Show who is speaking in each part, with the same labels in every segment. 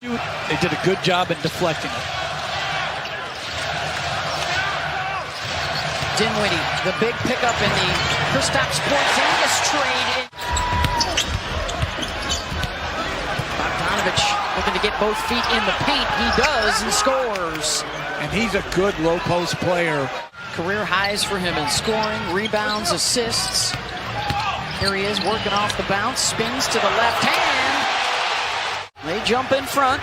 Speaker 1: They did a good job in deflecting it.
Speaker 2: Dinwiddie, the big pickup in the Kristaps Porzingis trade. Bogdanovich looking to get both feet in the paint. He does and scores.
Speaker 1: And he's a good low post player.
Speaker 2: Career highs for him in scoring, rebounds, assists. Here he is working off the bounce, spins to the left hand. They jump in front.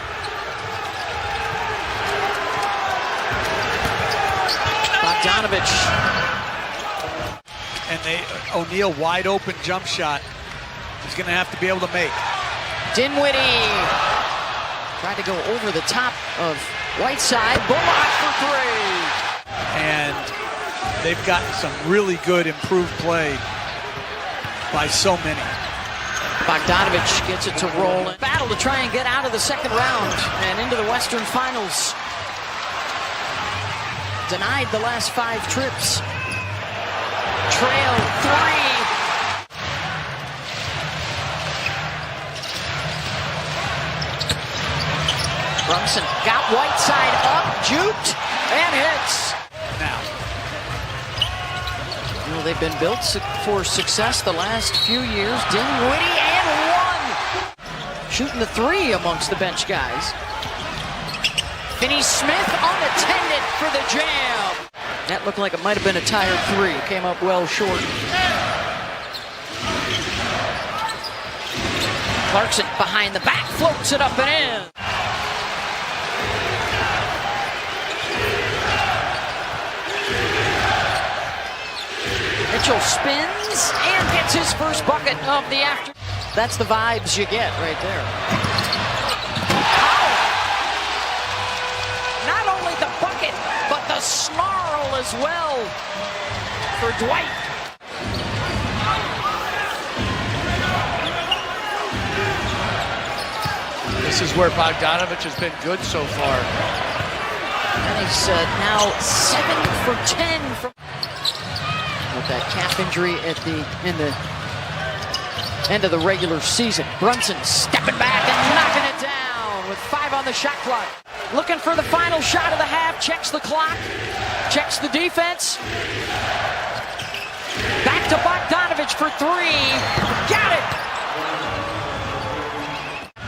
Speaker 2: Bogdanovich.
Speaker 1: And O'Neal wide open jump shot. He's going to have to be able to make.
Speaker 2: Dinwiddie tried to go over the top of Whiteside. Bullock for three.
Speaker 1: And they've gotten some really good improved play by so many.
Speaker 2: Bogdanovich gets it to roll. Battle to try and get out of the second round and into the Western Finals. Denied the last 5 trips. Trail 3. Brunson got Whiteside up, juked, and hits.
Speaker 1: Now.
Speaker 2: Well, they've been built for success the last few years. Dinwiddie and 1. Shooting the 3 amongst the bench guys. Finney-Smith unattended for the jam. That looked like it might have been a tired 3. Came up well short. Clarkson behind the back, floats it up and in. Mitchell spins and gets his first bucket of the afternoon. That's the vibes you get right there. Not only the bucket, but the snarl as well for Dwight.
Speaker 1: This is where Bogdanovich has been good so far.
Speaker 2: And he's now 7 for 10 from with that calf injury at in the end of the regular season. Brunson stepping back and knocking it down with 5 on the shot clock. Looking for the final shot of the half, checks the clock, checks the defense. Back to Bogdanovich for 3. Got it!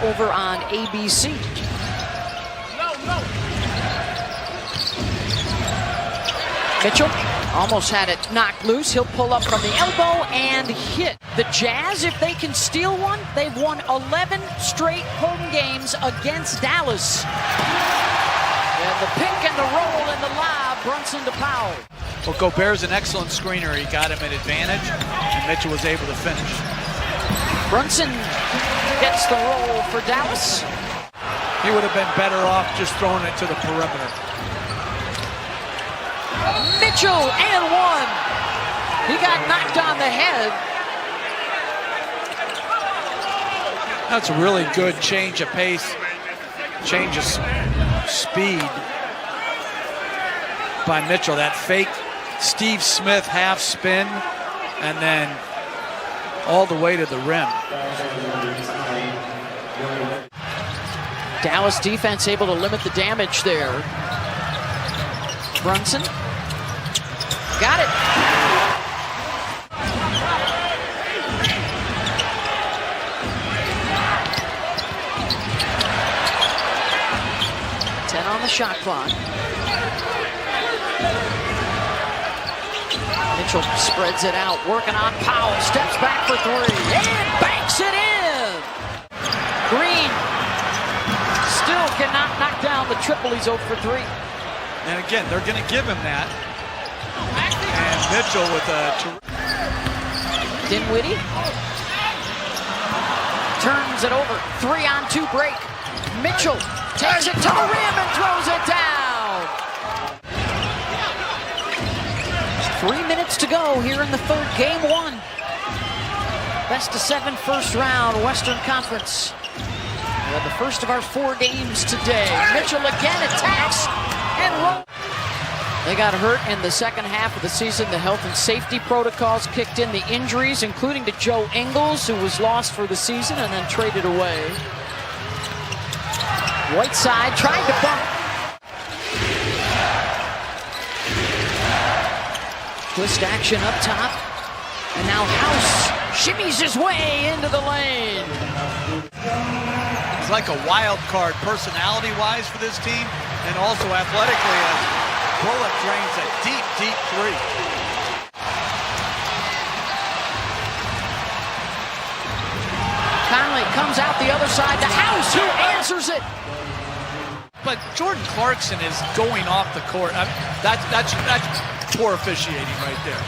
Speaker 2: Over on ABC. Mitchell almost had it knocked loose. He'll pull up from the elbow and hit. The Jazz, if they can steal one, they've won 11 straight home games against Dallas. And the pick and the roll and the lob, Brunson to Powell.
Speaker 1: Well, Gobert's an excellent screener. He got him at advantage, and Mitchell was able to finish.
Speaker 2: Brunson gets the roll for Dallas.
Speaker 1: He would have been better off just throwing it to the perimeter.
Speaker 2: Mitchell and 1. He got knocked on the head.
Speaker 1: That's a really good change of pace, change of speed by Mitchell. That fake Steve Smith half spin and then all the way to the rim.
Speaker 2: Dallas defense able to limit the damage there. Brunson got it. On the shot clock. Mitchell spreads it out, working on Powell, steps back for 3, and banks it in! Green still cannot knock down the triple. He's 0 for 3.
Speaker 1: And again, they're going to give him that. And Mitchell with a...
Speaker 2: Dinwiddie turns it over, 3-on-2 break. Mitchell takes it to the rim and throws it down. 3 minutes to go here in the third, game 1. Best of 7 first round, Western Conference. We have the first of our 4 games today. Mitchell again attacks and rolls. They got hurt in the second half of the season. The health and safety protocols kicked in, the injuries, including to Joe Ingles, who was lost for the season and then traded away. Whiteside tried to bump. Twist action up top. And now House shimmies his way into the lane.
Speaker 1: He's like a wild card personality-wise for this team, and also athletically as Bullock drains a deep, deep three.
Speaker 2: Conley comes out the other side to House, who answers it.
Speaker 1: But Jordan Clarkson is going off the court. That's poor officiating right there.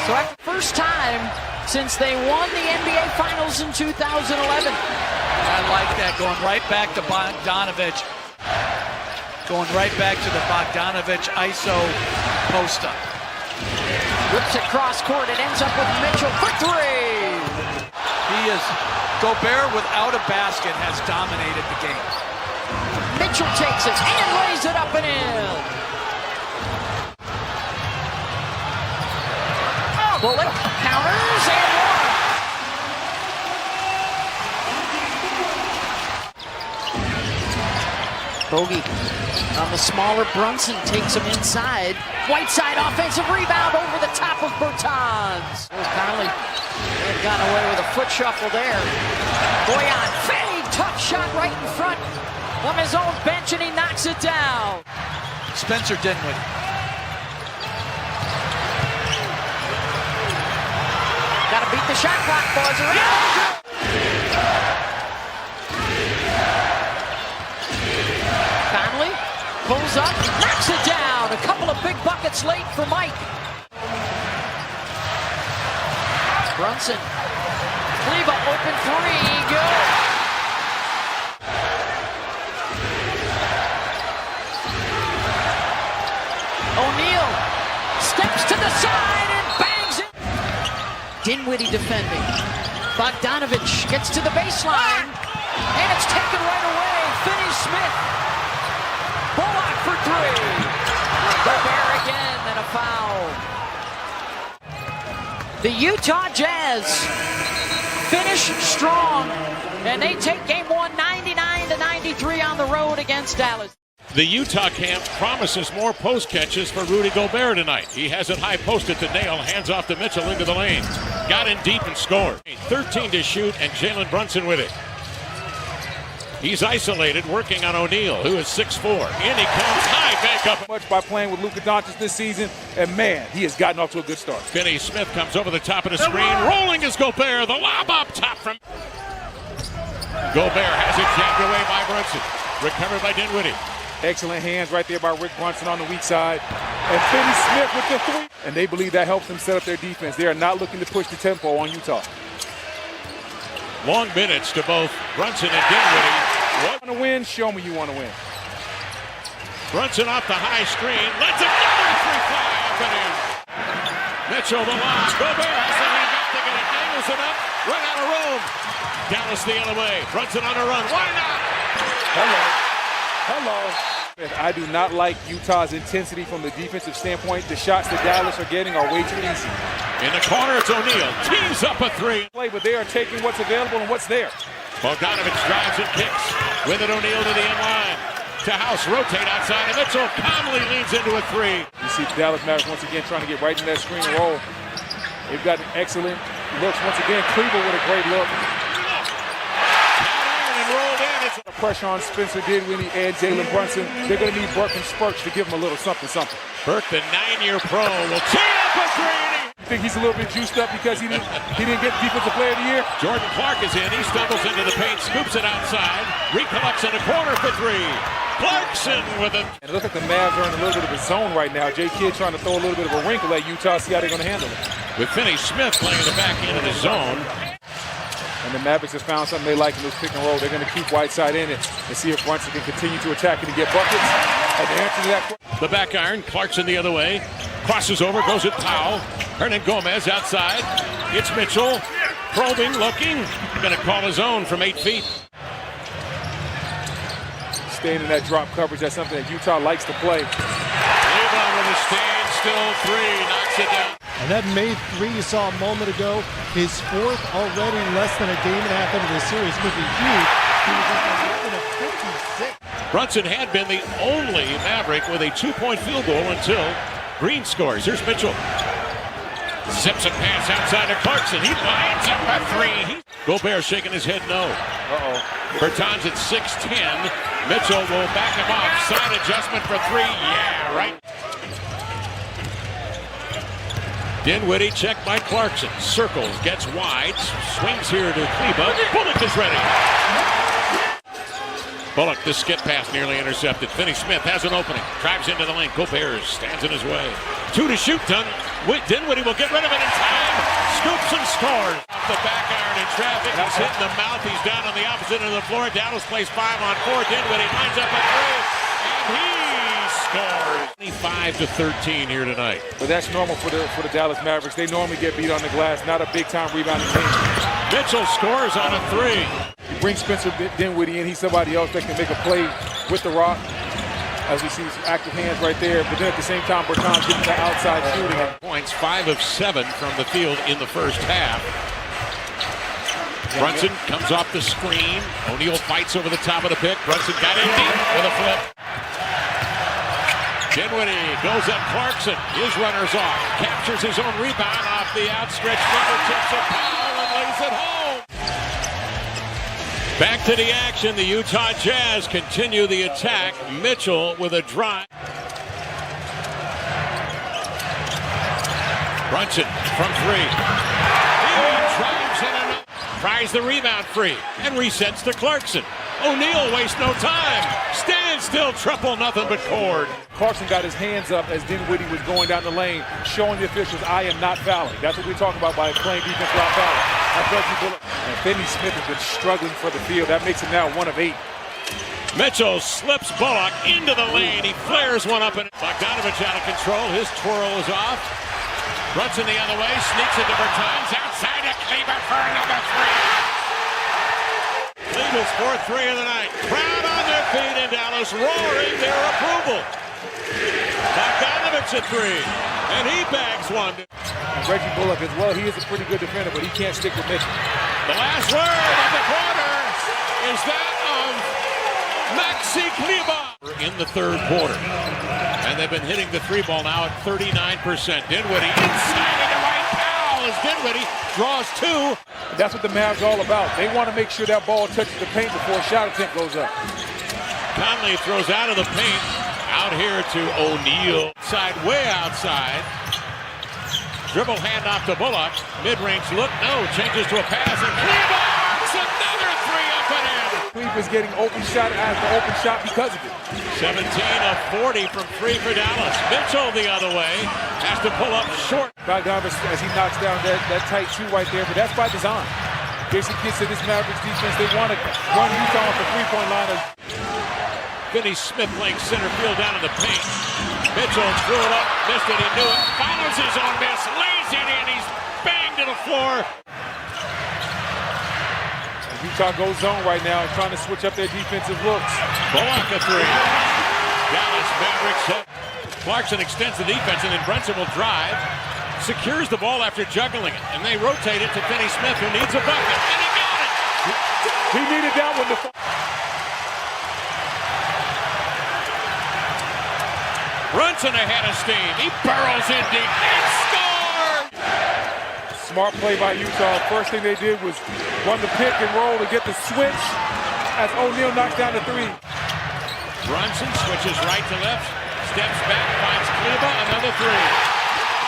Speaker 2: So that's the first time since they won the NBA Finals in 2011.
Speaker 1: I like that, going right back to Bogdanovich. Going right back to the Bogdanovich ISO post-up.
Speaker 2: Whips it cross court. It ends up with Mitchell for three.
Speaker 1: Gobert without a basket has dominated the game.
Speaker 2: Mitchell takes it and lays it up and in. Bullock counters and one. Bogey on the smaller Brunson takes him inside. Whiteside offensive rebound over the top of Bertans. Conley may have gotten away with a foot shuffle there. Boyan fade, tough shot right in front of his own bench, and he knocks it down.
Speaker 1: Spencer Dinwiddie.
Speaker 2: Got to beat the shot clock, boys. Conley pulls up, knocks it down. A couple of big buckets late for Mike. Brunson. Cleva open three. Good. O'Neal steps to the side and bangs it. Dinwiddie defending. Bogdanovich gets to the baseline, and it's taken right away. Finney-Smith. Bullock for three. Gobert again, and a foul. The Utah Jazz finish strong, and they take game one 99-93 on the road against Dallas.
Speaker 3: The Utah camp promises more post catches for Rudy Gobert tonight. He has it high posted to Nail, hands off to Mitchell into the lane. Got in deep and scored. 13 to shoot, and Jalen Brunson with it. He's isolated, working on O'Neal, who is 6'4". In he comes, high bank up.
Speaker 4: Much by playing with Luka Doncic this season, and man, he has gotten off to a good start.
Speaker 3: Finney-Smith comes over the top of the screen, rolling is Gobert, the lob up top from... Gobert has it jacked away by Brunson. Recovered by Dinwiddie.
Speaker 4: Excellent hands right there by Rick Brunson on the weak side. And Finney-Smith with the three. And they believe that helps them set up their defense. They are not looking to push the tempo on Utah.
Speaker 3: Long minutes to both Brunson and Dinwiddie.
Speaker 4: Want to win? Show me you want to win.
Speaker 3: Brunson off the high screen. Let's another three fly up and in. Mitchell the lob. Gobert has the lead up to get it. Dangles it up. Run out of room. Dallas the other way. Brunson on a run. Why not?
Speaker 4: Hello. I do not like Utah's intensity from the defensive standpoint. The shots that Dallas are getting are way too easy.
Speaker 3: In the corner, it's O'Neal. Teams up a three.
Speaker 4: But they are taking what's available and what's there.
Speaker 3: Bogdanovich drives and kicks. With it, O'Neal to the end line. To House, rotate outside, and Mitchell calmly leans into a three.
Speaker 4: You see the Dallas Mavericks once again trying to get right in that screen and roll. They've got excellent looks. Once again, Cleveland with a great look. Pressure on Spencer Dinwiddie and Jalen Brunson. They're going to need Burke and Spurks to give them a little something.
Speaker 3: Burke, the 9-year pro, will tee up a three.
Speaker 4: You think he's a little bit juiced up because he didn't get Defensive Player of the Year?
Speaker 3: Jordan Clark is in. He stumbles into the paint, scoops it outside, recollects in the corner for three. Clarkson with it.
Speaker 4: And it looks like the Mavs are in a little bit of a zone right now. J. Kidd trying to throw a little bit of a wrinkle at Utah, see how they're going to handle it.
Speaker 3: With Finney-Smith playing the back end of the zone.
Speaker 4: And the Mavericks have found something they like in this pick and roll. They're going to keep Whiteside in it and see if Brunson can continue to attack and get buckets. And the answer to that...
Speaker 3: The back iron, Clarkson the other way. Crosses over, goes at Powell. Hernan Gomez outside. It's Mitchell. Probing, looking. Going to call his own from 8 feet.
Speaker 4: Staying in that drop coverage, that's something that Utah likes to play.
Speaker 3: Cleveland with a standstill three, knocks it down.
Speaker 5: And that made three you saw a moment ago, his fourth already less than a game and a half into the series, could be huge. He was just
Speaker 3: Brunson had been the only Maverick with a 2-point field goal until Green scores. Here's Mitchell. Zips a pass outside to Clarkson. He lines up a three. Gobert shaking his head no. Bertans at 6'10". Mitchell will back him off. Side adjustment for three. Yeah, right. Dinwiddie checked by Clarkson. Circles, gets wide. Swings here to Kleba. Bullock is ready. Bullock, the skip pass nearly intercepted. Finney Smith has an opening. Drives into the lane. Gobert stands in his way. 2 to shoot. Done. Dinwiddie will get rid of it in time. Scoops and scores. Off the back iron in traffic. He's hitting the mouth. He's down on the opposite end of the floor. Dallas plays 5 on 4. Dinwiddie lines up a three. And he scores. 25 to 13 here tonight.
Speaker 4: But that's normal for the Dallas Mavericks. They normally get beat on the glass. Not a big-time rebounding team.
Speaker 3: Mitchell scores on a three.
Speaker 4: You bring Spencer Dinwiddie in. He's somebody else that can make a play with the rock. As we see some active hands right there. But then at the same time, Bertans getting the outside shooting.
Speaker 3: Points 5 of 7 from the field in the first half. Brunson comes off the screen. O'Neal fights over the top of the pick. Brunson got in deep with a flip. Dinwiddie goes at Clarkson. His runner's off. Captures his own rebound off the outstretched fingertips of Powell and lays it home. Back to the action. The Utah Jazz continue the attack. Mitchell with a drive. Brunson from 3. He drives in and tries the rebound free and resets to Clarkson. O'Neal wastes no time. Stands still, triple, nothing but cord.
Speaker 4: Clarkson got his hands up as Dinwiddie was going down the lane, showing the officials, I am not fouling. That's what we're talking about by playing defense without fouling. And Finney Smith has been struggling for the field. That makes him now 1 of 8.
Speaker 3: Mitchell slips Bullock into the lane. He flares one up, and Bogdanovich out of control. His twirl is off. Brunson the other way, sneaks into Bertans. Outside to Kleber for another three. Kleber's 4th three of the night. Crowd on their feet in Dallas, roaring their approval. Bogdanovich at 3, and he bags one.
Speaker 4: And Reggie Bullock as well. He is a pretty good defender, but he can't stick with Mitchell.
Speaker 3: The last word of the quarter is that of Maxi Kleber in the 3rd quarter. And they've been hitting the 3-ball now at 39%. Dinwiddie inside into right foul as Dinwiddie draws 2.
Speaker 4: That's what the Mavs are all about. They want to make sure that ball touches the paint before a shot attempt goes up.
Speaker 3: Conley throws out of the paint. Out here to O'Neal. Way outside. Dribble handoff to Bullock. Mid-range look. No. Changes to a pass. And Kleber! Another 3 up and in.
Speaker 4: Kleber's getting open shot after open shot because of it.
Speaker 3: 17 of 40 from 3 for Dallas. Mitchell the other way. Has to pull up short.
Speaker 4: Bogdanovich as he knocks down that tight 2 right there. But that's by design. Gets to this Mavericks defense. They want to run Utah off the 3-point line.
Speaker 3: Finney Smith playing center field down in the paint. Mitchell threw it up, missed it, he knew it. Follows his own miss, lays it in, he's banged to the floor.
Speaker 4: Utah goes zone right now, trying to switch up their defensive looks.
Speaker 3: Bullock a 3. Dallas Mavericks. Clarkson extends the defense, and then Brunson will drive. Secures the ball after juggling it, and they rotate it to Finney Smith, who needs a bucket, and he got it!
Speaker 4: He needed that one to...
Speaker 3: Brunson ahead of steam. He burrows in deep and scores!
Speaker 4: Smart play by Utah. First thing they did was run the pick and roll to get the switch as O'Neal knocks down the 3.
Speaker 3: Brunson switches right to left, steps back, finds Kleber, another 3.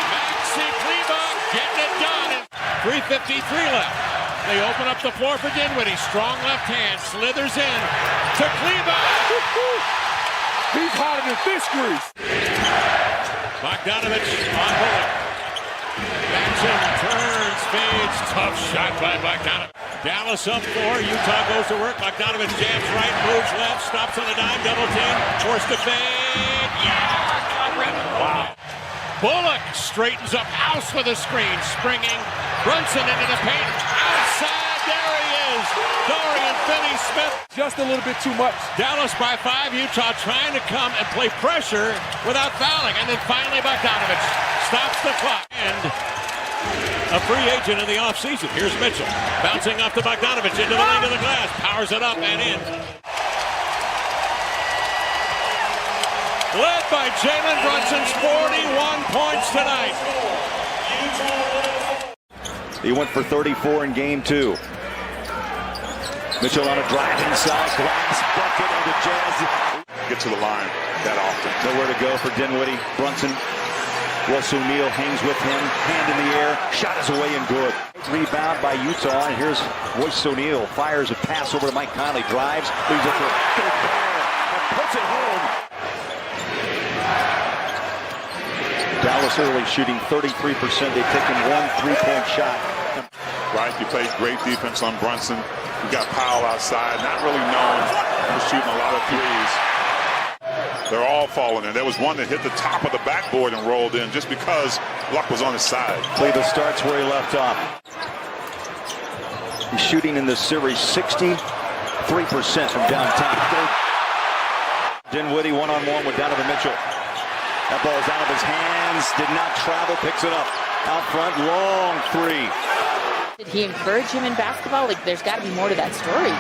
Speaker 3: Maxi Kleber getting it done. 3:53 left. They open up the floor for Dinwiddie. Strong left hand, slithers in to Kleber.
Speaker 4: He's hotter than fish grease.
Speaker 3: Bogdanovich on Bullock. Backs him, turns, fades. Tough shot by Bogdanovich. Dallas up 4. Utah goes to work. Bogdanovich jams right, moves left, stops on a dime, double team, forced to fade. Yeah! Wow. Bullock straightens up house with a screen, springing. Brunson into the paint. Outside, there he is. Dorian Finney-Smith.
Speaker 4: Just a little bit too much.
Speaker 3: Dallas by 5. Utah trying to come and play pressure without fouling. And then finally Bogdanovich stops the clock. And a free agent in the offseason. Here's Mitchell. Bouncing off to Bogdanovich into the lane of the glass. Powers it up and in. led by Jalen Brunson's 41 points tonight.
Speaker 6: He went for 34 in game 2. Mitchell on a drive inside, glass bucket, and the Jazz
Speaker 7: get to the line that often.
Speaker 6: Nowhere to go for Dinwiddie. Brunson. Russ O'Neal hangs with him, hand in the air, shot is away and good. Rebound by Utah, and here's Royce O'Neal, fires a pass over to Mike Conley, drives, leaves it for Gobert, and puts it home. Dallas early shooting 33%. They've taken 1 3-point shot.
Speaker 7: Right, you played great defense on Brunson. You got Powell outside, not really known for shooting a lot of threes. They're all falling in. There was one that hit the top of the backboard and rolled in just because luck was on his side.
Speaker 6: Cleveland starts where he left off. He's shooting in this series 63% from downtown. Dinwiddie one-on-one with Donovan Mitchell. That ball's out of his hands, did not travel, picks it up. Out front, long 3.
Speaker 8: Did he encourage him in basketball? Like, there's got to be more to that story.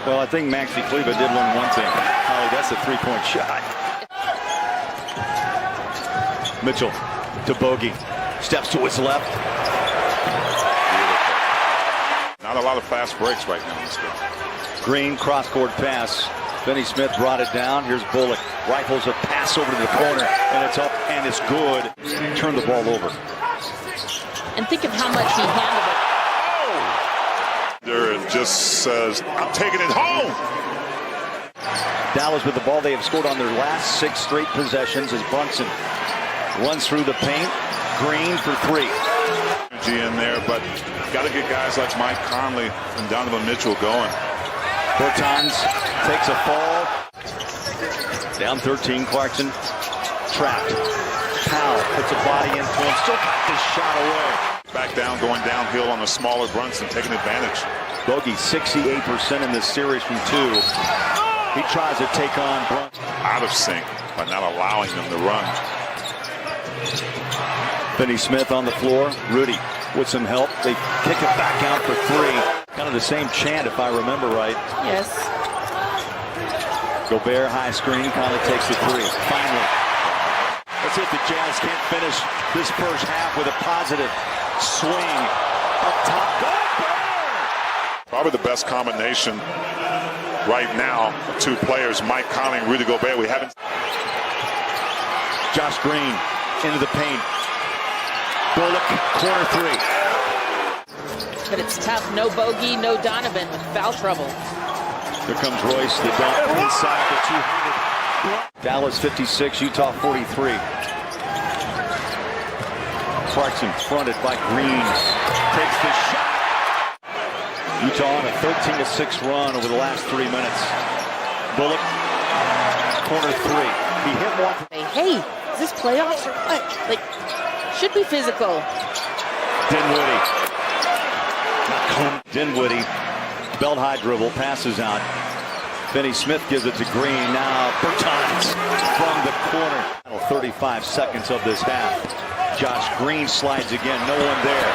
Speaker 6: Well, I think Maxi Kleber did learn one thing. Holly, that's a 3-point shot. Mitchell to Bogey. Steps to his left.
Speaker 7: Not a lot of fast breaks right now in this game.
Speaker 6: Green cross-court pass. Finney Smith brought it down. Here's Bullock. Rifles a pass over to the corner, and it's up, and it's good. Turn the ball over.
Speaker 8: And think of how much he handled it.
Speaker 7: It just says, I'm taking it home.
Speaker 6: Dallas with the ball. They have scored on their last 6 straight possessions as Brunson runs through the paint. Green for 3.
Speaker 7: Energy in there, but got to get guys like Mike Conley and Donovan Mitchell going.
Speaker 6: Bertans takes a fall. Down 13, Clarkson trapped. Powell puts a body into him. Still got this shot away.
Speaker 7: Back down, going downhill on a smaller Brunson, taking advantage.
Speaker 6: Bogey 68% in this series from 2. He tries to take on Brunson.
Speaker 7: Out of sync by not allowing them to run.
Speaker 6: Finney Smith on the floor. Rudy with some help. They kick it back out for 3. Kind of the same chant, if I remember right.
Speaker 8: Yes.
Speaker 6: Gobert, high screen. Conley takes the 3. Finally. Let's see if the Jazz can't finish this first half with a positive swing. Up top. Gobert!
Speaker 7: Probably the best combination right now of 2 players, Mike Conley and Rudy Gobert. We haven't.
Speaker 6: Josh Green into the paint. Bullock, corner 3.
Speaker 8: But it's tough. No Bogey, no Donovan with foul trouble.
Speaker 6: Here comes Royce, the dunk inside the 200. Dallas 56, Utah 43. Clarkson fronted by Green. Takes the shot. Utah on a 13-6 run over the last 3 minutes. Bullock, corner 3. He hit one.
Speaker 8: Hey, is this playoffs or what? Like, should be physical.
Speaker 6: Dinwiddie. Dinwiddie, belt high dribble, passes out. Finney Smith gives it to Green. Now Bertans from the corner. 35 seconds of this half. Josh Green slides again. No one there.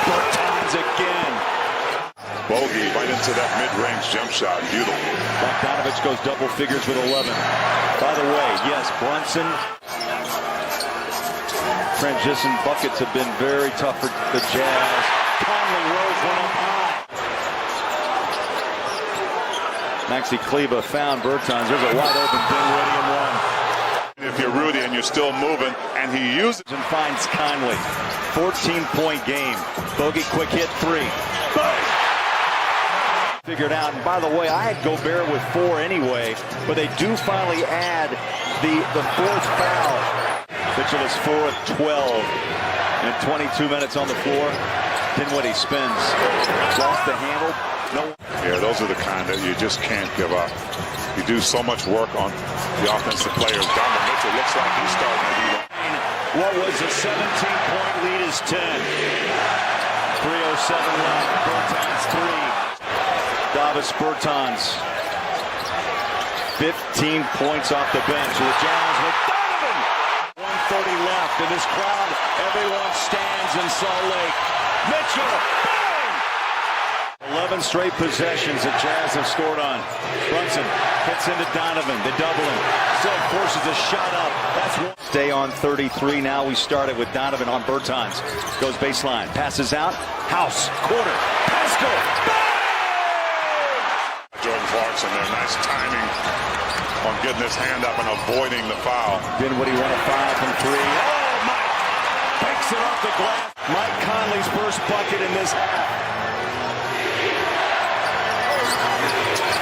Speaker 6: Bertans again.
Speaker 7: Bogey right into that mid-range jump shot. Beautiful.
Speaker 6: Bogdanovich goes double figures with 11. By the way, yes, Brunson. Transition buckets have been very tough for the Jazz. Conley rose one up high. Maxi Kleber found Bertans. There's a wide open Dinwiddie and 1.
Speaker 7: If you're Rudy and you're still moving, and he uses
Speaker 6: and finds Conley. 14-point game. Bogey quick hit 3. Boom! Figured out. And by the way, I had Gobert with 4 anyway, but they do finally add the 4th foul. Mitchell is 4 at 12 and 22 minutes on the floor. Dinwiddie spins. Lost the handle. No.
Speaker 7: Yeah, those are the kind that you just can't give up. You do so much work on the offensive players. Donovan Mitchell looks like he's starting to do that.
Speaker 6: What was a 17-point lead is 10. 3:07 left. Bertans 3. Davis Bertans. 15 points off the bench. The Jazz with Donovan. 1:30 left in this crowd. Everyone stands in Salt Lake. Mitchell, bang! 11 straight possessions that Jazz have scored on. Brunson hits into Donovan. They double him. Still forces a shot up. That's one. Stay on 33 now. We started with Donovan on Bertans. Goes baseline. Passes out. House. Quarter. Pascal.
Speaker 7: Jordan Clarkson there. Nice timing on getting his hand up and avoiding the foul.
Speaker 6: Dinwiddie 1 of 5 from 3. Oh, Mike takes it off the glass. Mike Conley's first bucket in this half.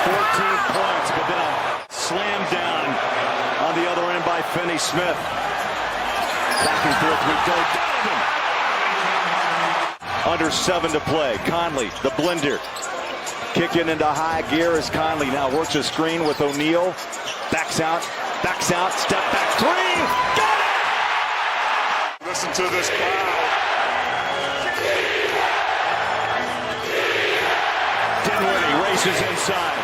Speaker 6: 14 points, but then a slam down on the other end by Finney-Smith. Back and forth we go. Donovan. Under 7 to play. Conley, the blender. Kicking into high gear as Conley now works a screen with O'Neal. Backs out, step back 3. Got it!
Speaker 7: Listen to this crowd.
Speaker 6: Dinwiddie races inside.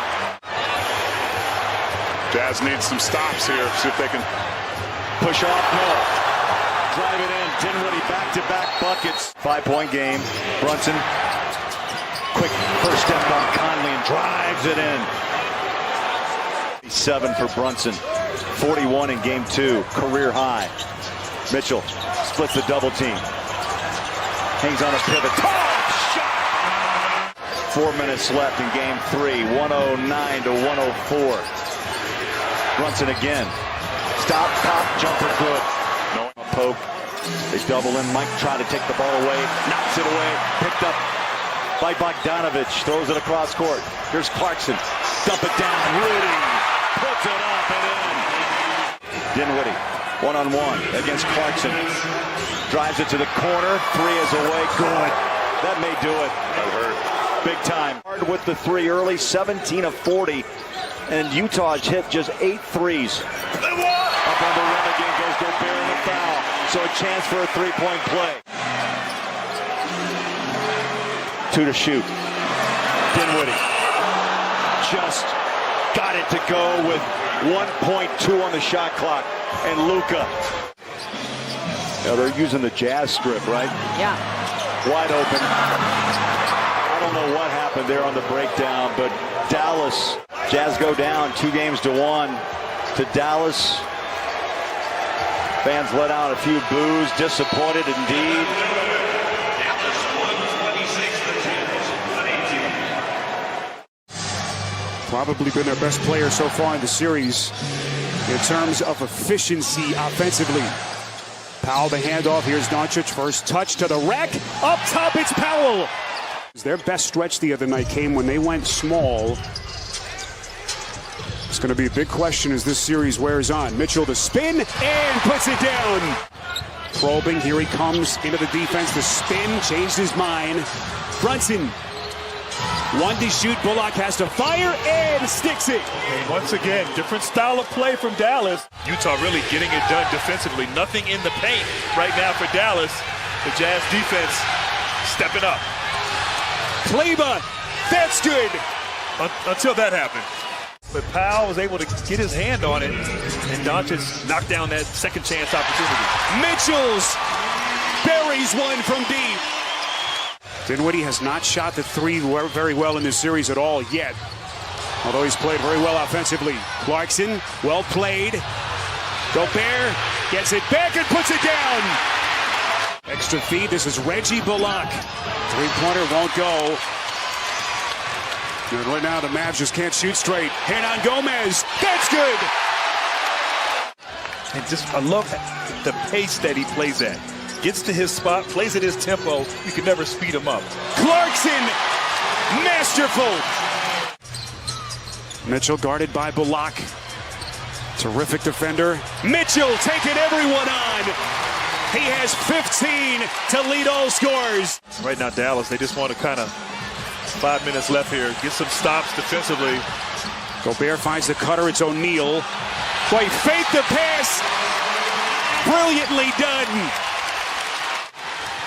Speaker 7: Jazz needs some stops here. See if they can
Speaker 6: Push off, no. Drive it in. Dinwiddie back-to-back buckets. 5-point game. Brunson. Quick first step on Conley and drives it in. 7 for Brunson. 41 in game 2. Career high. Mitchell splits the double team. Hangs on a pivot. Oh, shot! 4 minutes left in game 3. 109 to 104. Brunson again. Stop, pop, jumper good. No poke. They double in. Mike tried to take the ball away. Knocks it away. Picked up by Bogdanovich. Throws it across court. Here's Clarkson. Dump it down. Rudy puts it up and in. Dinwiddie, one-on-one against Clarkson. Drives it to the corner. 3 is away. Good. That may do it.
Speaker 7: that hurt.
Speaker 6: Big time. Hard with the 3 early. 17 of 40. And Utah's hit just 8 threes. Up on the rim again goes Gobert in the foul. So a chance for a 3-point play. 2 to shoot. Dinwiddie just got it to go with 1.2 on the shot clock. And Luka. Now they're using the Jazz strip, right?
Speaker 2: Yeah.
Speaker 6: Wide open. I don't know what happened there on the breakdown, but Dallas, Jazz go down 2-1 to Dallas. Fans let out a few boos, disappointed indeed.
Speaker 9: Probably been their best player so far in the series in terms of efficiency offensively. Powell the handoff. Here's Doncic. First touch to the rack. Up top, it's Powell. Their best stretch the other night came when they went small. It's going to be a big question as this series wears on. Mitchell the spin and puts it down. Probing, here he comes into the defense. The spin, changed his mind. Brunson, 1 to shoot. Bullock has to fire and sticks it.
Speaker 10: And once again, different style of play from Dallas. Utah really getting it done defensively. Nothing in the paint right now for Dallas. The Jazz defense stepping up.
Speaker 9: Kleba, that's good.
Speaker 10: Until that happened. But Powell was able to get his hand on it, and Doncic knocked down that second chance opportunity.
Speaker 9: Mitchell's buries one from deep. Dinwiddie has not shot the 3 very well in this series at all yet, although he's played very well offensively. Clarkson, well played. Gobert gets it back and puts it down. Extra feed. This is Reggie Bullock. 3-pointer won't go. And right now the Mavs just can't shoot straight. Hand on Gomez. That's good.
Speaker 10: And just, I love the pace that he plays at. Gets to his spot, plays at his tempo. You can never speed him up.
Speaker 9: Clarkson, masterful. Mitchell guarded by Bullock. Terrific defender. Mitchell taking everyone on. He has 15 to lead all scores.
Speaker 10: Right now, Dallas, they just want to kind of 5 minutes left here. Get some stops defensively.
Speaker 9: Gobert finds the cutter. It's O'Neal. Boy, fake the pass. Brilliantly done.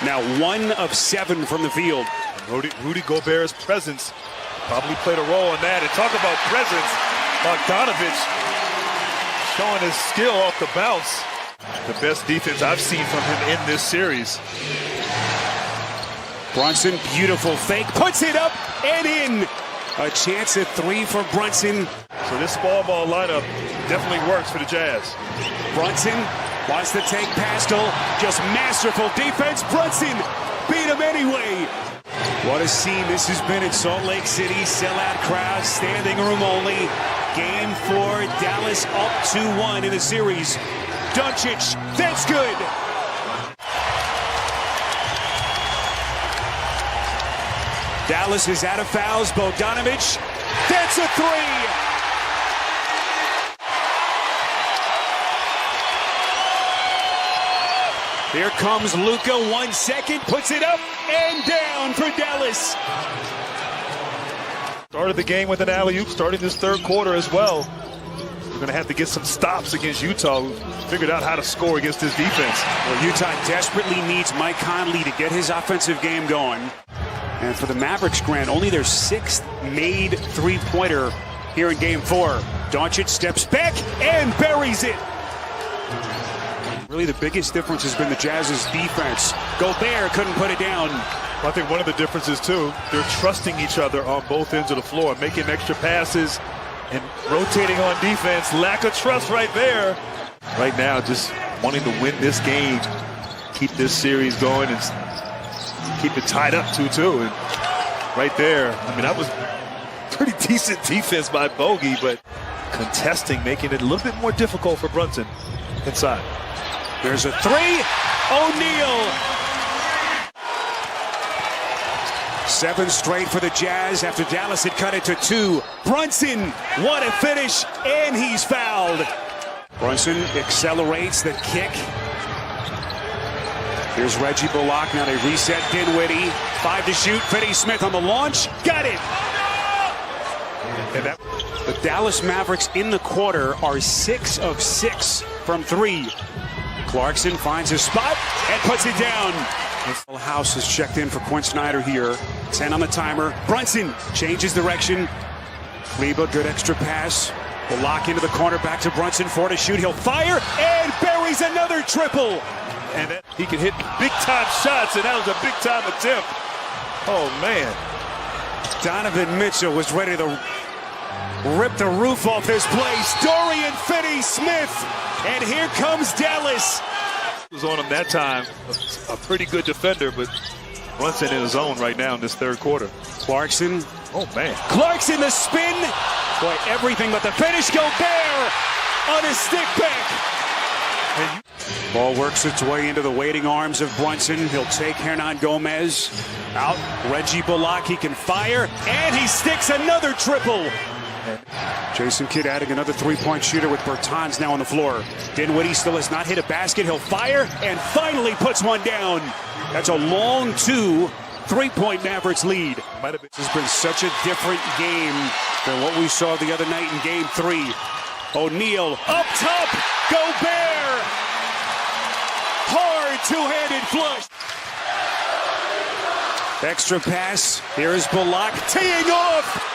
Speaker 9: Now 1 of 7 from the field.
Speaker 10: Rudy Gobert's presence probably played a role in that. And talk about presence. Bogdanovich showing his skill off the bounce. The best defense I've seen from him in this series.
Speaker 9: Brunson, beautiful fake, puts it up and in. A chance at 3 for Brunson.
Speaker 10: So this small ball lineup definitely works for the Jazz.
Speaker 9: Brunson wants to take Pascal. Just masterful defense. Brunson beat him anyway. What a scene this has been in Salt Lake City. Sellout crowd, standing room only. Game 4, Dallas up 2-1 in the series. Doncic, that's good. Dallas is out of fouls. Bogdanovich, that's a 3. Here comes Luka, 1 second, puts it up and down for Dallas.
Speaker 10: Started the game with an alley-oop, started this third quarter as well. We're going to have to get some stops against Utah, who figured out how to score against this defense.
Speaker 9: Well, Utah desperately needs Mike Conley to get his offensive game going. And for the Mavericks, Grant, only their 6th made three-pointer here in Game 4. Doncic steps back and buries it. Really, the biggest difference has been the Jazz's defense. Gobert couldn't put it down.
Speaker 10: Well, I think one of the differences, too, they're trusting each other on both ends of the floor, making extra passes and rotating on defense. Lack of trust right there. Right now, just wanting to win this game, keep this series going, and keep it tied up 2-2. And right there, I mean, that was pretty decent defense by Bogey, but contesting, making it a little bit more difficult for Brunson inside.
Speaker 9: There's a 3. O'Neal. 7 straight for the Jazz after Dallas had cut it to 2. Brunson, what a finish, and he's fouled. Brunson accelerates the kick. Here's Reggie Bullock. Now they reset Dinwiddie. 5 to shoot. Finney-Smith on the launch. Got it. And the Dallas Mavericks in the quarter are 6 of 6 from 3. Clarkson finds his spot and puts it down. House has checked in for Quinn Snyder here. 10 on the timer. Brunson changes direction. Kleba, good extra pass. Bullock into the corner, back to Brunson. 4 to shoot. He'll fire and buries another triple.
Speaker 10: And that he can hit big-time shots, and that was a big-time attempt. Oh, man.
Speaker 9: Donovan Mitchell was ready to rip the roof off this place. Dorian Finney-Smith, and here comes Dallas.
Speaker 10: Was on him that time. A pretty good defender, but Brunson in his zone right now in this third quarter.
Speaker 9: Clarkson.
Speaker 10: Oh, man.
Speaker 9: Clarkson, the spin. Boy, everything but the finish. Gobert on his stick back. Ball works its way into the waiting arms of Brunson. He'll take Hernan Gomez out. Reggie Bullock, he can fire, and he sticks another triple. Jason Kidd adding another three-point shooter with Bertans now on the floor. Dinwiddie still has not hit a basket. He'll fire and finally puts one down. That's a long 2. 3-point Mavericks lead. This has been such a different game than what we saw the other night in Game 3. O'Neal up top. Gobert. Hard two-handed flush. Extra pass. Here's Bullock teeing off.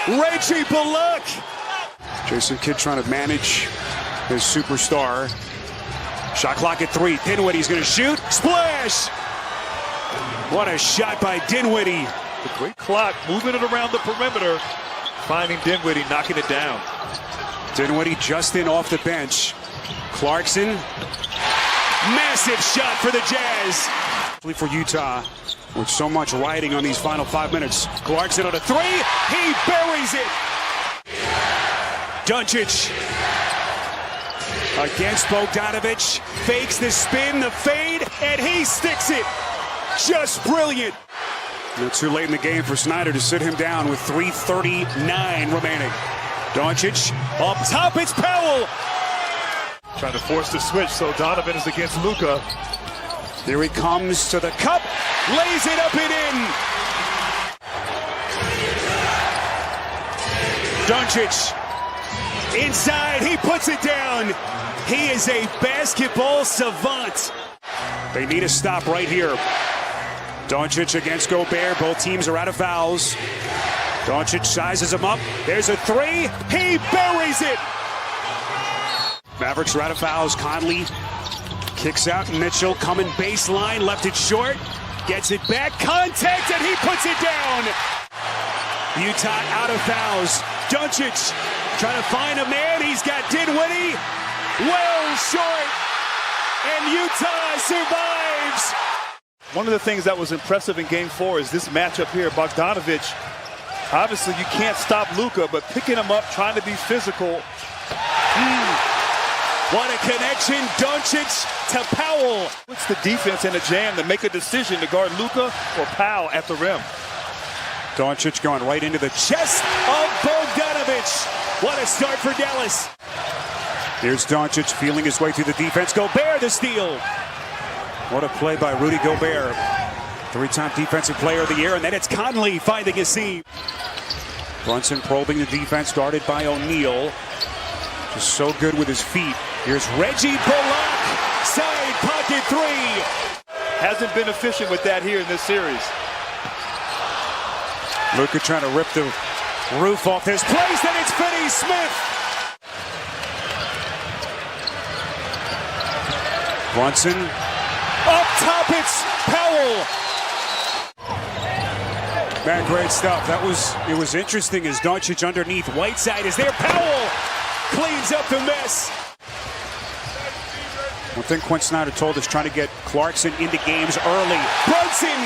Speaker 9: Reggie Bullock. Jason Kidd trying to manage his superstar. Shot clock at 3. Dinwiddie's going to shoot. Splash. What a shot by Dinwiddie.
Speaker 10: The great clock moving it around the perimeter. Finding Dinwiddie, knocking it down.
Speaker 9: Dinwiddie just in off the bench. Clarkson. Massive shot for the Jazz. For Utah, with so much riding on these final 5 minutes. Clarkson on a 3. He buries it. Doncic against Bogdanovich. Fakes the spin, the fade, and he sticks it. Just brilliant. Not too late in the game for Snyder to sit him down with 3:39 remaining. Doncic up top. It's Powell.
Speaker 10: Trying to force the switch, so Donovan is against Luka.
Speaker 9: Here he comes to the cup, lays it up and in. Doncic inside, he puts it down. He is a basketball savant. They need a stop right here. Doncic against Gobert. Both teams are out of fouls. Doncic sizes him up. There's a 3. He buries it. Mavericks are out of fouls. Conley kicks out. Mitchell coming baseline. Left it short. Gets it back, contact, and he puts it down. Utah out of fouls. Doncic trying to find a man. He's got Dinwiddie. Well short. And Utah survives.
Speaker 10: One of the things that was impressive in Game 4 is this matchup here. Bogdanovic, obviously you can't stop Luka, but picking him up, trying to be physical.
Speaker 9: What a connection, Doncic to Powell.
Speaker 10: Puts the defense in a jam to make a decision to guard Luka or Powell at the rim.
Speaker 9: Doncic going right into the chest of Bogdanovic. What a start for Dallas. Here's Doncic feeling his way through the defense. Gobert the steal. What a play by Rudy Gobert. Three-time Defensive Player of the Year, and then it's Conley finding a seam. Brunson probing the defense, guarded by O'Neal. Just so good with his feet. Here's Reggie Bullock. Side pocket three.
Speaker 10: Hasn't been efficient with that here in this series.
Speaker 9: Luka trying to rip the roof off his place, and it's Finney Smith. Brunson. Up top, it's Powell. Man, great stuff. It was interesting as Doncic underneath. Whiteside is there. Powell cleans up the mess. One thing Quinn Snyder told us, trying to get Clarkson into games early. Brunson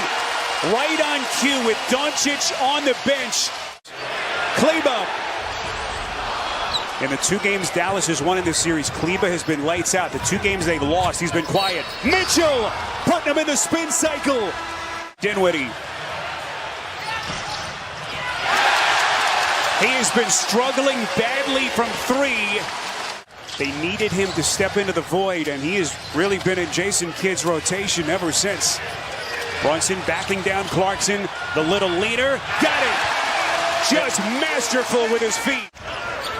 Speaker 9: right on cue with Doncic on the bench. Kleba. In the 2 games Dallas has won in this series, Kleba has been lights out. The 2 games they lost, he's been quiet. Mitchell putting him in the spin cycle. Dinwiddie. He has been struggling badly from 3. They needed him to step into the void, and he has really been in Jason Kidd's rotation ever since. Brunson backing down Clarkson, the little leader. Got it! Just masterful with his feet.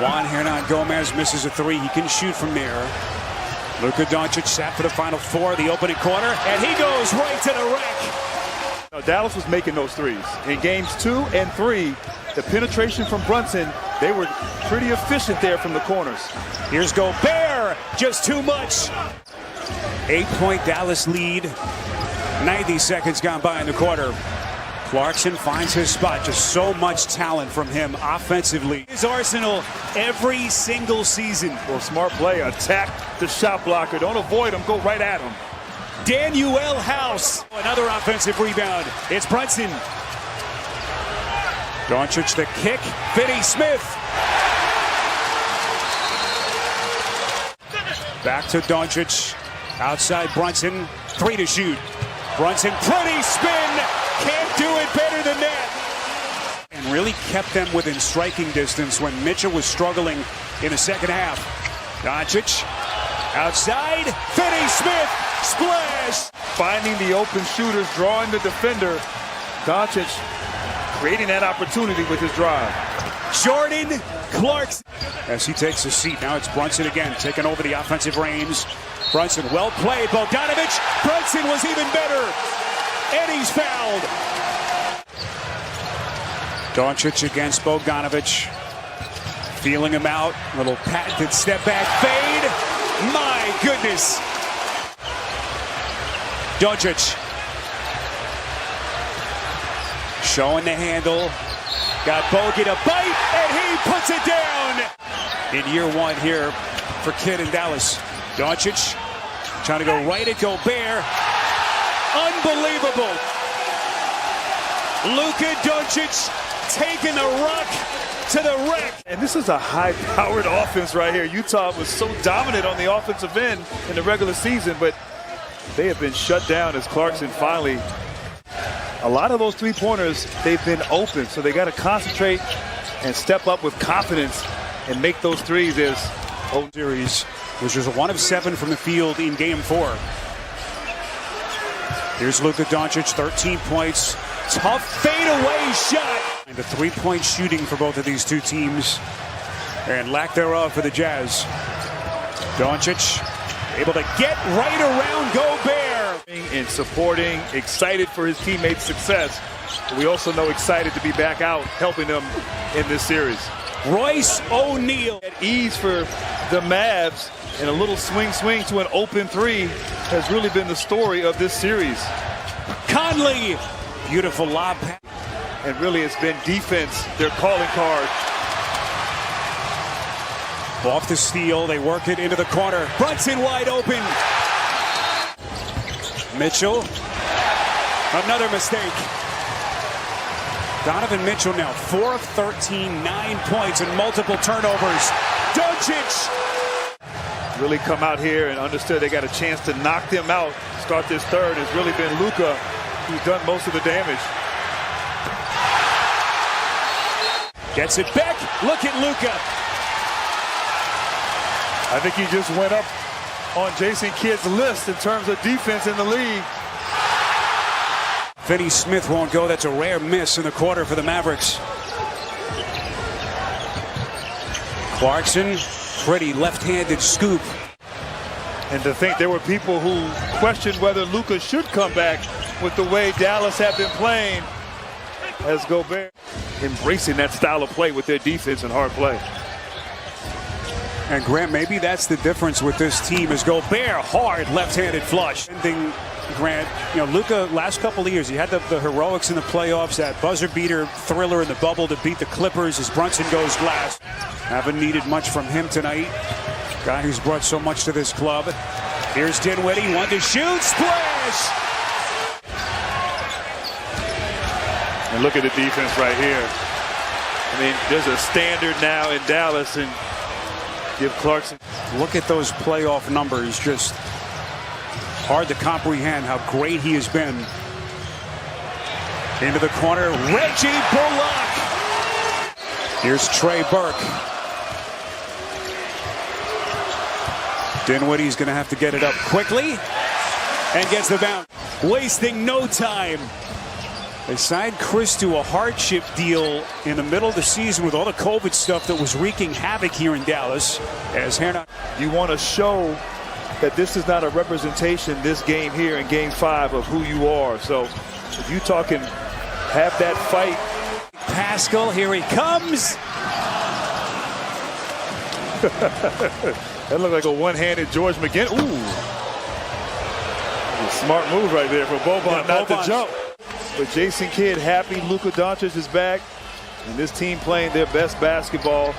Speaker 9: Juan Hernan Gomez misses a 3. He can shoot from there. Luka Doncic sat for the Final 4, the opening quarter, and he goes right to the rack.
Speaker 10: Now, Dallas was making those threes. In games 2 and 3, the penetration from Brunson, they were pretty efficient there from the corners.
Speaker 9: Here's Gobert, just too much. 8-point Dallas lead. 90 seconds gone by in the quarter. Clarkson finds his spot. Just so much talent from him offensively. His arsenal every single season.
Speaker 10: Well, smart play. Attack the shot blocker. Don't avoid him. Go right at him.
Speaker 9: Danuel House. Another offensive rebound. It's Brunson. Doncic the kick. Finney Smith. Back to Doncic. Outside Brunson. 3 to shoot. Brunson, pretty spin. Can't do it better than that. And really kept them within striking distance when Mitchell was struggling in the second half. Doncic outside. Finney Smith. Splash.
Speaker 10: Finding the open shooters, drawing the defender. Doncic creating that opportunity with his drive.
Speaker 9: Jordan Clarkson. As he takes a seat, now it's Brunson again, taking over the offensive reins. Brunson, well played. Bogdanovic. Brunson was even better. And he's fouled. Doncic against Bogdanovic. Feeling him out. Little patented step back fade. My goodness. Doncic. Showing the handle. Got Bogey to bite, and he puts it down. In year 1 here for Kidd in Dallas. Doncic trying to go right at Gobert. Unbelievable. Luka Doncic taking the rock to the rack.
Speaker 10: And this is a high-powered offense right here. Utah was so dominant on the offensive end in the regular season, but they have been shut down as Clarkson finally. A lot of those three-pointers, they've been open, so they got to concentrate and step up with confidence and make those threes as
Speaker 9: series, which was 1 of 7 from the field in Game 4. Here's Luka Doncic, 13 points. Tough fadeaway shot. And the 3-point shooting for both of these two teams, and lack thereof for the Jazz. Doncic able to get right around Gobert.
Speaker 10: And supporting, excited for his teammates' success. But we also know excited to be back out helping them in this series.
Speaker 9: Royce O'Neal.
Speaker 10: At ease for the Mavs, and a little swing to an open 3 has really been the story of this series.
Speaker 9: Conley. Beautiful lob pass.
Speaker 10: And really, it's been defense, their calling card.
Speaker 9: Off the steal, they work it into the corner. Brunson wide open. Mitchell. Another mistake. Donovan Mitchell now 4 of 13, 9 points and multiple turnovers. Doncic.
Speaker 10: Really come out here and understood they got a chance to knock them out. Start this third. It's really been Luka who's done most of the damage.
Speaker 9: Gets it back. Look at Luka.
Speaker 10: I think he just went up on Jason Kidd's list in terms of defense in the league.
Speaker 9: Finney Smith won't go. That's a rare miss in the quarter for the Mavericks. Clarkson, pretty left-handed scoop.
Speaker 10: And to think there were people who questioned whether Luka should come back with the way Dallas have been playing, as Gobert embracing that style of play with their defense and hard play.
Speaker 9: And Grant, maybe that's the difference with this team is Gobert, hard left-handed flush. Grant, you know, Luka, last couple of years, he had the heroics in the playoffs, that buzzer beater thriller in the bubble to beat the Clippers as Brunson goes glass. Haven't needed much from him tonight. Guy who's brought so much to this club. Here's Dinwiddie, one to shoot, splash!
Speaker 10: And look at the defense right here. I mean, there's a standard now in Dallas, and give Clarkson.
Speaker 9: Look at those playoff numbers. Just hard to comprehend how great he has been. Into the corner, Reggie Bullock. Here's Trey Burke. Dinwiddie's going to have to get it up quickly and gets the bounce. Wasting no time. They signed Chris to a hardship deal in the middle of the season with all the COVID stuff that was wreaking havoc here in Dallas. As
Speaker 10: you want to show that this is not a representation, this game here in Game 5, of who you are. So if you talking have that fight.
Speaker 9: Pascal, here he comes.
Speaker 10: That looked like a one-handed George McGinn. Ooh. Smart move right there for Boban not to jump. But Jason Kidd happy Luka Doncic is back. And this team playing their best basketball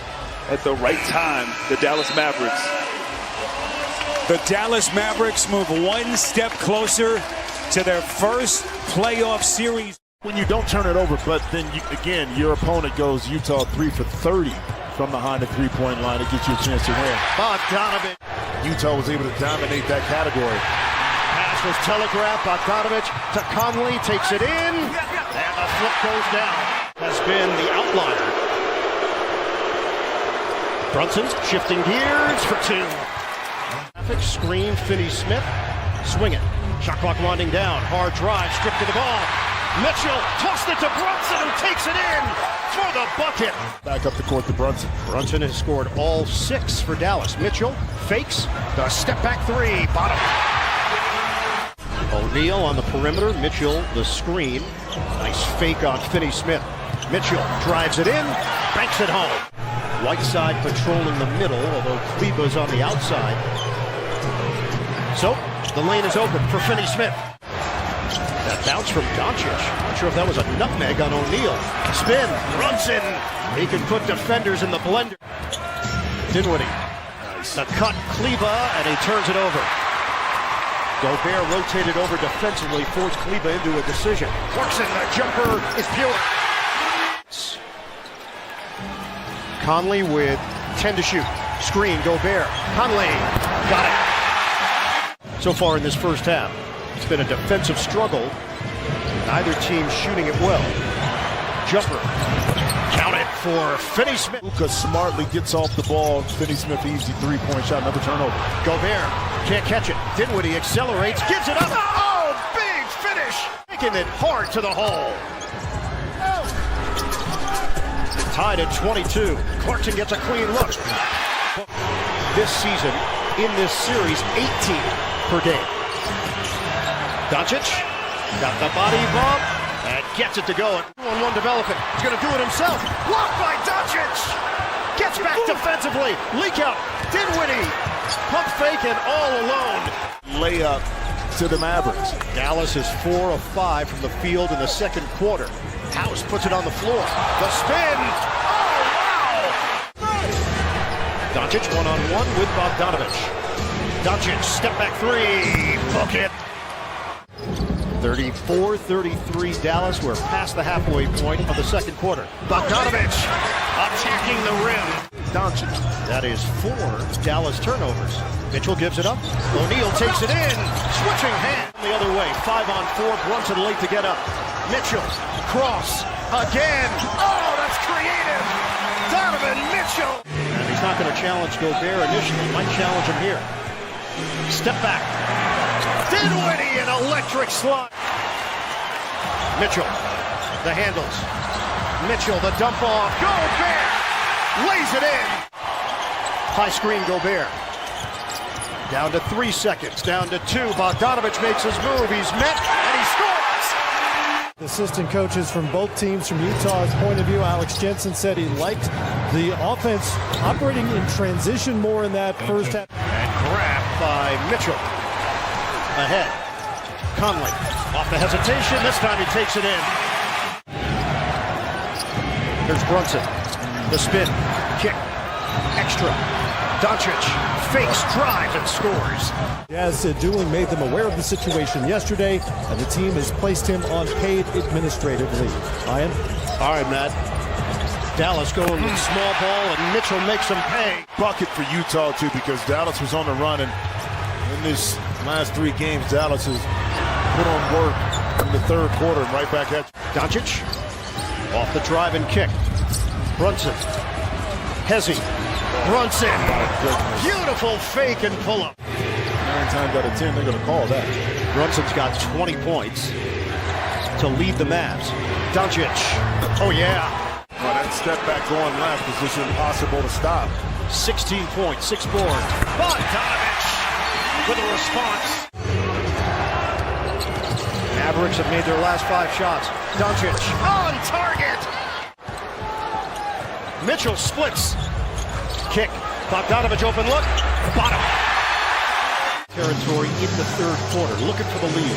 Speaker 10: at the right time, the Dallas Mavericks.
Speaker 9: The Dallas Mavericks move one step closer to their first playoff series.
Speaker 11: When you don't turn it over, but then, again, your opponent goes Utah 3 for 30 from behind the three-point line to get you a chance to win.
Speaker 5: Bogdanovich.
Speaker 11: Utah was able to dominate that category.
Speaker 5: Pass was telegraphed. Bogdanovich to Conley, takes it in, and the flip goes down. Has been the outlier. Brunson's shifting gears for two. Screen, Finney Smith, swing it. Shot clock winding down, hard drive, stripped to the ball. Mitchell tossed it to Brunson, who takes it in for the bucket.
Speaker 11: Back up the court to Brunson.
Speaker 5: Brunson has scored all 6 for Dallas. Mitchell fakes the step back three, bottom. O'Neal on the perimeter. Mitchell the screen. Nice fake on Finney Smith. Mitchell drives it in, banks it home. Whiteside patrolling the middle, although Kleba's on the outside. So the lane is open for Finney Smith. That bounce from Doncic. Not sure if that was a nutmeg on O'Neal. Spin, Brunson. He can put defenders in the blender. Dinwiddie. Nice. The cut, Kleba, and he turns it over. Gobert rotated over defensively, forced Kleba into a decision. Clarkson, the jumper is pure. Conley with 10 to shoot. Screen, Gobert. Conley, got it. So far in this first half, it's been a defensive struggle. Neither team shooting it well. Jumper. Count it for Finney Smith.
Speaker 11: Luka smartly gets off the ball. Finney Smith, easy three-point shot, another turnover.
Speaker 5: Gobert can't catch it. Dinwiddie accelerates, gives it up. Oh, big finish. Taking it hard to the hole. Tied at 22. Clarkson gets a clean look. This season, in this series, 18 per game. Doncic got the body bump and gets it to go. 1-1 development. He's going to do it himself. Blocked by Doncic. Gets back defensively. Leak out. Dinwiddie. Pump fake and all alone.
Speaker 11: Layup to the Mavericks.
Speaker 5: Dallas is 4 of 5 from the field in the second quarter. House puts it on the floor. The spin. Oh, wow! Doncic one-on-one with Bogdanovich. Doncic, step back three. Book it. 34-33 Dallas. We're past the halfway point of the second quarter. Bogdanovich attacking the rim. Doncic. That is 4 Dallas turnovers. Mitchell gives it up. O'Neal takes it in. Switching hand the other way. 5-on-4. Brunson late to get up. Mitchell. Cross. Again. Oh, that's creative. Donovan Mitchell. And he's not going to challenge Gobert initially. Might challenge him here. Step back. Dinwiddie, an electric slide. Mitchell, the handles. Mitchell, the dump off. Gobert lays it in. High screen, Gobert. Down to 3 seconds, down to 2. Bogdanovich makes his move. He's met, and he scores.
Speaker 12: Assistant coaches from both teams, from Utah's point of view, Alex Jensen said he liked the offense operating in transition more in that first half.
Speaker 5: And grabbed by Mitchell. Ahead. Conley off the hesitation. This time he takes it in. Here's Brunson. The spin. Kick. Extra. Doncic fakes, drives, and scores.
Speaker 12: Jazz duly made them aware of the situation yesterday, and the team has placed him on paid administrative leave. Ian?
Speaker 5: All right, Matt. Dallas going with small ball, and Mitchell makes them pay.
Speaker 11: Bucket for Utah, too, because Dallas was on the run, and in these last 3 games, Dallas has put on work in the third quarter and right back at you.
Speaker 5: Doncic off the drive and kick. Brunson. Hezzy. Brunson. Beautiful fake and pull-up.
Speaker 11: 9 times out of 10, they're going to call that.
Speaker 5: Brunson's got 20 points to lead the Mavs. Doncic. Oh, yeah.
Speaker 11: Well, that step back going left is just impossible to stop.
Speaker 5: 16 points, 6 boards. Bogdanovich with a response. Mavericks have made their last 5 shots. Doncic on target. Mitchell splits. Kick. Bogdanovich open look. Bottom. Territory in the third quarter. Looking for the lead.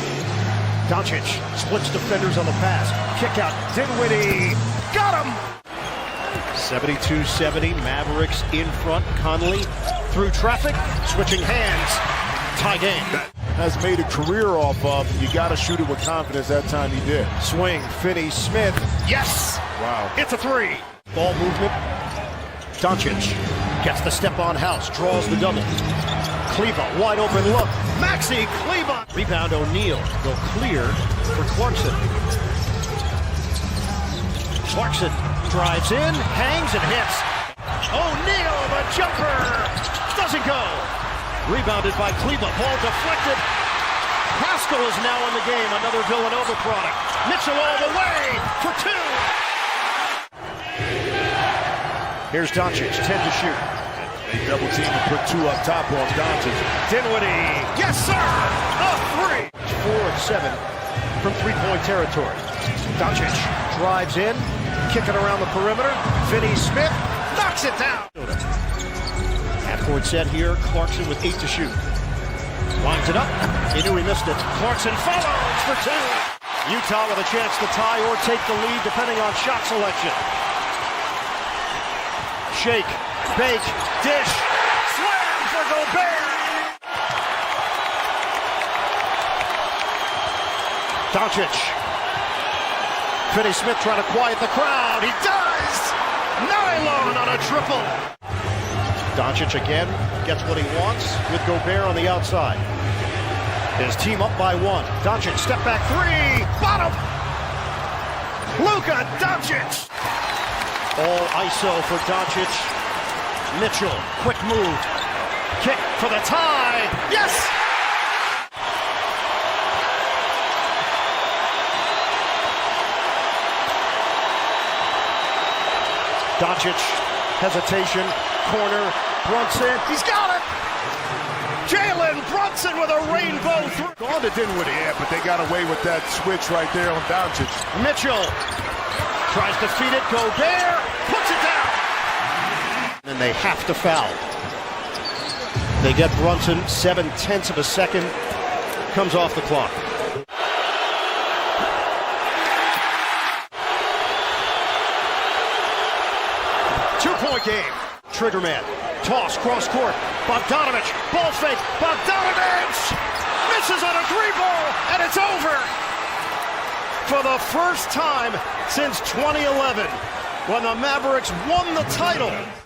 Speaker 5: Doncic splits defenders on the pass. Kick out. Dinwiddie. Got him. 72-70. Mavericks in front. Conley through traffic. Switching hands. Tie game.
Speaker 11: Has made a career off of. You got to shoot it with confidence. That time he did.
Speaker 5: Swing. Finney-Smith. Yes.
Speaker 11: Wow.
Speaker 5: It's a 3. Ball movement. Doncic gets the step on House. Draws the double. Kleba, wide open look. Maxi Kleba. Rebound O'Neal. Go clear for Clarkson. Clarkson drives in, hangs and hits. O'Neal, the jumper. Doesn't go. Rebounded by Kleba. Ball deflected. Pascal is now in the game. Another Villanova product. Mitchell all the way for 2. Here's Doncic, 10 to shoot.
Speaker 11: They double team and put 2 up top on Doncic.
Speaker 5: Dinwiddie, yes sir, a 3. 4 of 7 from 3-point territory. Doncic drives in, kicking around the perimeter. Finney-Smith knocks it down. Half-court set here, Clarkson with 8 to shoot. Lines it up, he knew he missed it. Clarkson follows for 2. Utah with a chance to tie or take the lead depending on shot selection. Shake, bake, dish, slam for Gobert. Doncic. Finney-Smith trying to quiet the crowd. He does! Nylon on a triple. Doncic again gets what he wants with Gobert on the outside. His team up by 1. Doncic, step back 3. Bottom. Luka Doncic. All ISO for Doncic. Mitchell, quick move. Kick for the tie. Yes! Doncic, hesitation, corner, Brunson. He's got it! Jalen Brunson with a rainbow through.
Speaker 11: Gone to Dinwiddie, yeah, but they got away with that switch right there on Doncic.
Speaker 5: Mitchell tries to feed it. Gobert puts it down. And they have to foul. They get Brunson 0.7 of a second comes off the clock. Two-point game. Trigger man. Toss, cross court. Bogdanovich. Ball fake. Bogdanovich misses on a three ball, and it's over. For the first time since 2011, when the Mavericks won the title.